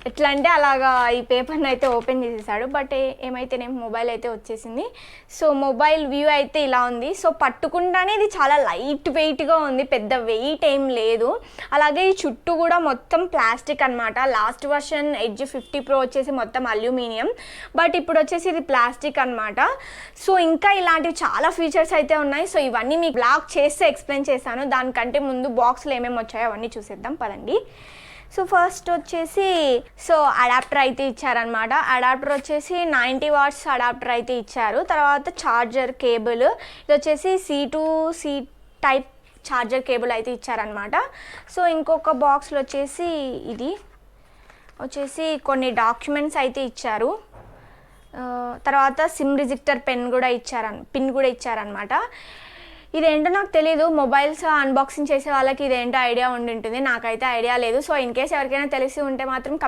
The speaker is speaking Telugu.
ఎట్లా అంటే అలాగా ఈ పేపర్ని అయితే ఓపెన్ చేసేసాడు. బట్ ఏమైతేనేమో మొబైల్ అయితే వచ్చేసింది. సో మొబైల్ వ్యూ అయితే ఇలా ఉంది. సో పట్టుకుండానే ఇది చాలా లైట్ వెయిట్గా ఉంది, పెద్ద వెయిట్ ఏం లేదు. అలాగే ఈ చుట్టూ కూడా మొత్తం ప్లాస్టిక్ అనమాట. లాస్ట్ వర్షన్ ఎడ్జ్ 50 Pro వచ్చేసి మొత్తం అల్యూమినియం, బట్ ఇప్పుడు వచ్చేసి ఇది ప్లాస్టిక్ అనమాట. సో ఇంకా ఇలాంటివి చాలా ఫీచర్స్ అయితే ఉన్నాయి. సో ఇవన్నీ మీకు బ్లాగ్ చేస్తే ఎక్స్ప్లెయిన్ చేస్తాను. దానికంటే ముందు బాక్స్లో ఏమేమి వచ్చాయో అవన్నీ చూసేద్దాం పదండి. సో ఫస్ట్ వచ్చేసి అడాప్టర్ అయితే ఇచ్చారనమాట. అడాప్టర్ వచ్చేసి 90 watts అడాప్టర్ అయితే ఇచ్చారు. తర్వాత ఛార్జర్ కేబుల్, ఇది వచ్చేసి C టైప్ ఛార్జర్ కేబుల్ అయితే ఇచ్చారనమాట. సో ఇంకొక బాక్స్లో వచ్చేసి ఇది వచ్చేసి కొన్ని డాక్యుమెంట్స్ అయితే ఇచ్చారు. తర్వాత సిమ్ రిజిక్టర్ పిన్ కూడా ఇచ్చారనమాట. ఇదేంటో నాకు తెలీదు. మొబైల్స్ అన్బాక్సింగ్ చేసే వాళ్ళకి ఇదేంటో ఐడియా ఉండి ఉంటుంది, నాకైతే ఐడియా లేదు. సో ఇన్ కేస్ ఎవరికైనా తెలిసి ఉంటే మాత్రం